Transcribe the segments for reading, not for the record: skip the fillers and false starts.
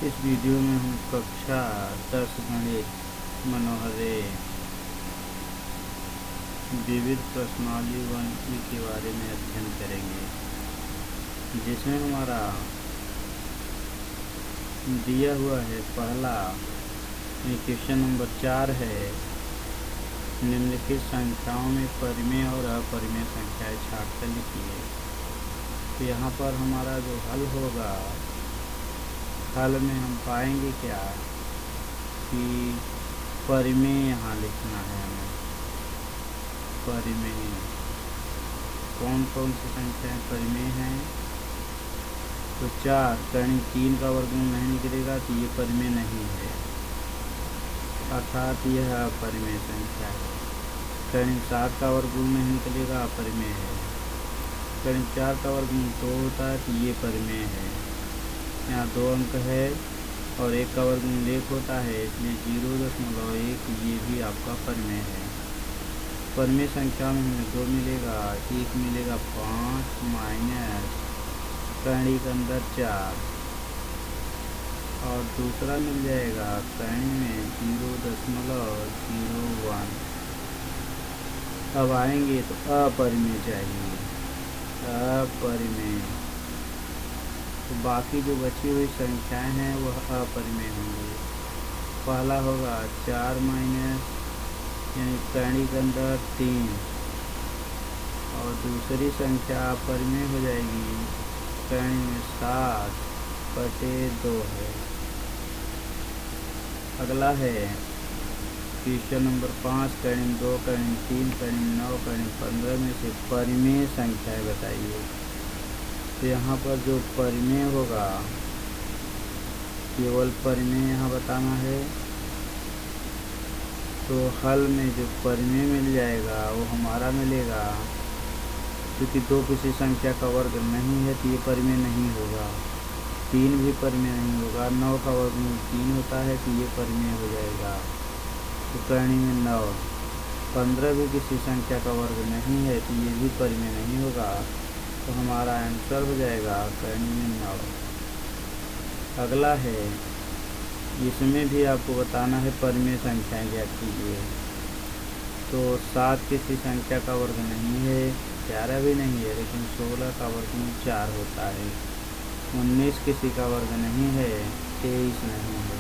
इस वीडियो में हम कक्षा 10 गणित मनोहरे विविध प्रश्नावली 1E के बारे में अध्ययन करेंगे, जिसमें हमारा दिया हुआ है पहला क्वेश्चन नंबर 4 है। निम्नलिखित संख्याओं में परिमेय और अपरिमेय संख्याएं छांटकर लिखिए। तो यहाँ पर हमारा जो हल होगा, हल में हम पाएंगे क्या कि परिमेय यहाँ लिखना है हमें। परिमेय कौन कौन सी संख्याएं परिमेय हैं? तो 4 कर्ण 3 का वर्गमूल नहीं निकलेगा तो ये परिमेय नहीं है, अर्थात यह अपरिमेय संख्या है। कर्ण 7 का वर्गमूल नहीं निकलेगा, अपरिमेय है। कर्ण 4 का वर्गमूल 2 होता है तो ये परिमेय है। यहाँ 2 अंक है और 1 का वर्गमूल 1 होता है, इसलिए 0.1 ये भी आपका परिमेय है। परिमेय संख्या में हमें 2 मिलेगा, 1 मिलेगा 5 माइनस कर्ण के अंदर 4 और दूसरा मिल जाएगा कर्ण में 0.01। अब आएंगे तो अपरिमेय चाहिए, अपरिमेय। तो बाकी जो बची हुई संख्याएं हैं वह अपरिमेय होंगी। पहला होगा 4 माइनस यानी कर्ण के अंदर 3 और दूसरी संख्या अपरिमेय हो जाएगी, कर्ण में 7/2 है। अगला है क्वेश्चन नंबर 5 कर्ण 2 कर्ण 3 कर्ण 9 कर्ण 15 में से परिमेय संख्याएं बताइए। तो यहाँ पर जो परिमेय होगा, केवल परिमेय यहाँ बताना है। तो हल में जो परिमेय मिल जाएगा वो हमारा मिलेगा, क्योंकि 2 किसी संख्या का वर्ग नहीं है तो ये परिमेय नहीं होगा। 3 भी परिमेय नहीं होगा। 9 का वर्गमूल 3 होता है तो ये परिमेय हो जाएगा, तो कर्ण में 9। 15 भी किसी संख्या का वर्ग नहीं है तो ये भी परिमेय नहीं होगा, तो हमारा आंसर हो जाएगा कर्ण में 9। अगला है, इसमें भी आपको बताना है परिमेय संख्याएं ज्ञात कीजिए। तो 7 किसी संख्या का वर्ग नहीं है, 11 भी नहीं है, लेकिन 16 का वर्गमूल 4 होता है। 19 किसी का वर्ग नहीं है, 23 नहीं है।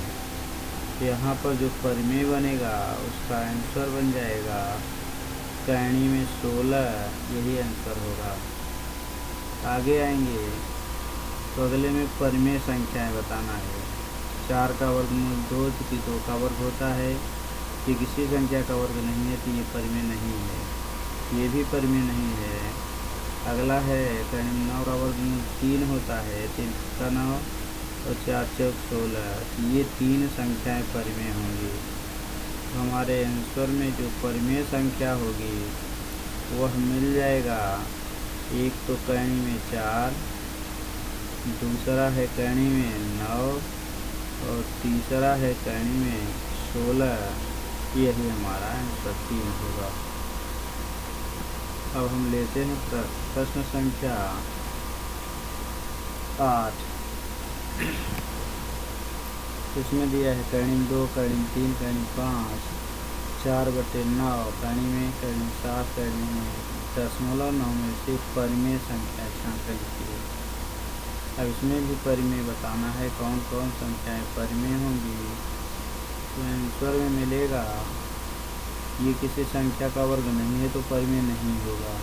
तो यहाँ पर जो परिमेय बनेगा उसका आंसर बन जाएगा कर्ण में 16, यही आंसर होगा। आगे आएंगे तो अगले में परिमेय संख्याएं बताना है। 4 का वर्गमूल 2 चूँकि 2 का वर्ग होता है, कि किसी संख्या का वर्ग नहीं है तो ये परिमेय नहीं है, ये भी परिमेय नहीं है। अगला है कर्ण 9 का वर्गमूल 3 होता है, 3 का 9 और 4 चौक 16, तो ये 3 संख्याएं परिमेय होंगी। तो हमारे आंसर में जो परिमेय संख्या होगी वह मिल जाएगा, एक तो कर्ण में 4, दूसरा है कर्ण में 9 और तीसरा है कर्ण में 16। यही हमारा आंसर 3 होगा। अब हम लेते हैं प्रश्न संख्या 8। इसमें दिया है कर्ण 2 कर्ण 3 कर्ण 5 4/9, कर्ण में कर्ण 7 कर्ण में 0.9 में से परिमेय संख्या छांटकर लिखिए। अब इसमें भी परिमेय बताना है, कौन कौन संख्याएं परिमेय होंगी। तो आंसर में मिलेगा, ये किसी संख्या का वर्ग नहीं है तो परिमेय नहीं होगा।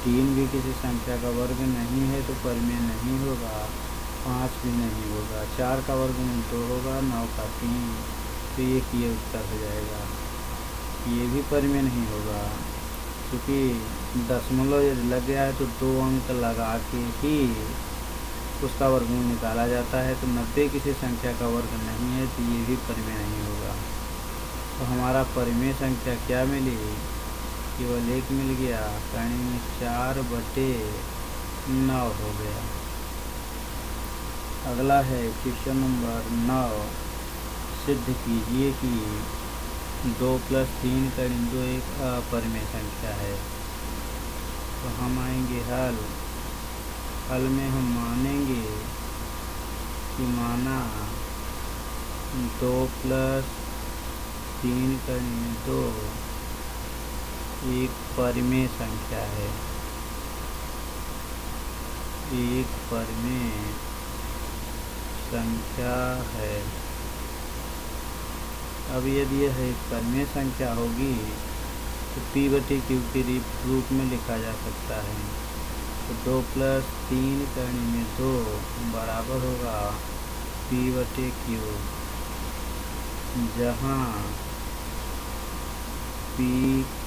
3 भी किसी संख्या का वर्ग नहीं है तो परिमेय नहीं होगा। 5 भी नहीं होगा। 4 का वर्गमूल 2 होगा, 9 का 3, तो ये उत्तर हो जाएगा। ये भी परिमेय नहीं होगा, क्योंकि दशमलव यदि लग गया है तो 2 अंक लगा के ही उसका वर्गमूल निकाला जाता है। तो 90 किसी संख्या का वर्ग नहीं है तो ये भी परिमेय नहीं होगा। तो हमारा परिमेय संख्या क्या मिली? केवल 1 मिल गया, कर्ण में 4/9 हो गया। अगला है क्वेश्चन नंबर 9, सिद्ध कीजिए कि 2 + 3 कर्ण 2 एक अपरिमेय संख्या है। तो हम आएंगे हल में हम मानेंगे कि माना 2 प्लस 3 करेंगे 2 एक परिमेय संख्या है, एक परिमेय संख्या है। अब यदि यह एक परिमेय संख्या होगी तो p/q के रूप में लिखा जा सकता है। तो 2 प्लस 3 करने में 2 बराबर होगा p/q, जहाँ pq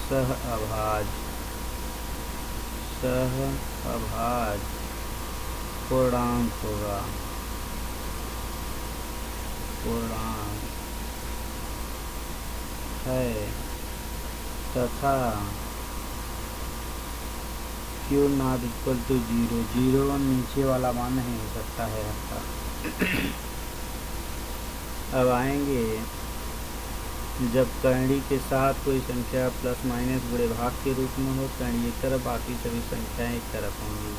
सह अभाज्य पूर्णांक होगा, पूर्णांक है, तथा q नॉट इक्वल टू 0, 0 नीचे वाला मान नहीं हो सकता है आपका। अब आएंगे जब करणी के साथ कोई संख्या प्लस माइनस गुणे भाग के रूप में हो, करणी एक तरफ बाकी सभी संख्याएं एक तरफ होंगी।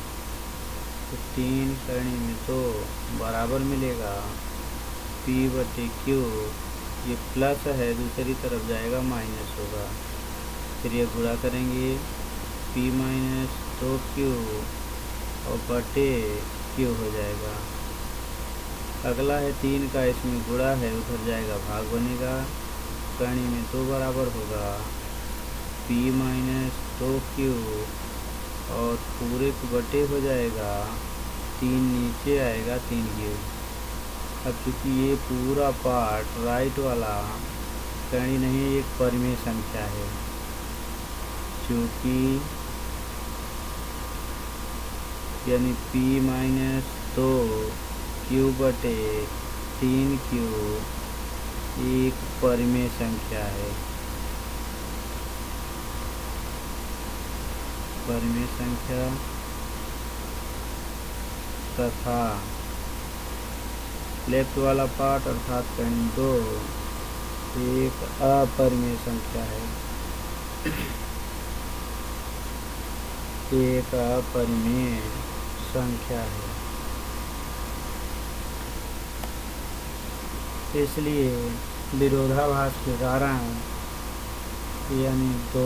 तो 3 करणी में 2 बराबर मिलेगा p/q, ये प्लस है दूसरी तरफ जाएगा माइनस होगा, फिर ये गुणा करेंगे p माइनस 2q और बटे q हो जाएगा। अगला है 3 का, इसमें गुणा है उधर जाएगा भाग बनेगा, करणी में 2 बराबर होगा p माइनस 2q और पूरे को बटे हो जाएगा, 3 नीचे आएगा 3q। अब चूँकि ये पूरा पार्ट राइट वाला करणी नहीं एक परिमेय संख्या है, चूँकि यानी p माइनस 2q बटे 3q एक परिमेय संख्या है, परिमेय संख्या, तथा लेफ्ट वाला पार्ट अर्थात करणी 2 एक अपरिमेय संख्या है, एक अपरिमेय संख्या है। इसलिए विरोधाभास के कारण यानी 2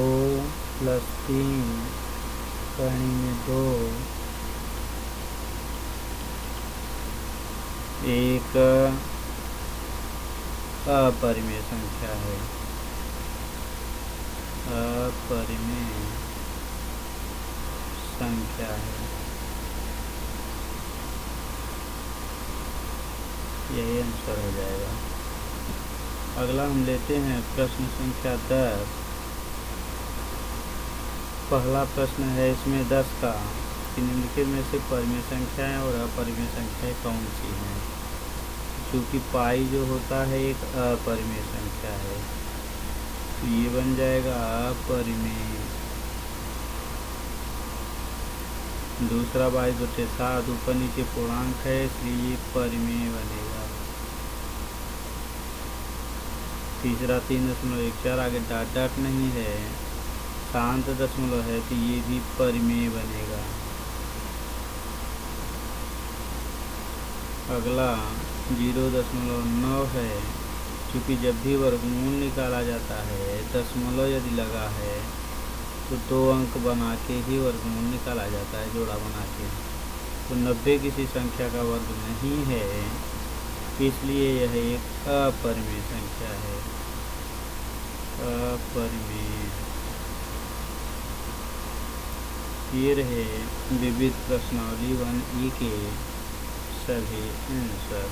प्लस 3 करणी में 2 एक अपरिमेय संख्या है, अपरिमेय संख्या है। यही आंसर हो जाएगा। अगला हम लेते हैं प्रश्न संख्या 10। पहला प्रश्न है इसमें 10 का, निम्नलिखित में से परिमेय संख्याएं और अपरिमेय संख्याएं कौन सी हैं। क्योंकि पाई जो होता है एक अपरिमेय संख्या है, तो ये बन जाएगा अपरिमेय। दूसरा 22/7 ऊपर नीचे पूर्णांक है, इसलिए ये परिमेय बनेगा। तीसरा 3.14 आगे डॉट डॉट नहीं है, शांत दशमलव है, तो ये भी परिमेय बनेगा। अगला 0.9 है, क्योंकि जब भी वर्गमूल निकाला जाता है दशमलव यदि लगा है तो 2 अंक बना के ही वर्गमूल निकाला जाता है, जोड़ा बना के। तो 90 किसी संख्या का वर्ग नहीं है, इसलिए यह एक अपरिमेय संख्या है, अपरिमेय। ये रहे विविध प्रश्नावली 1E के सभी आंसर।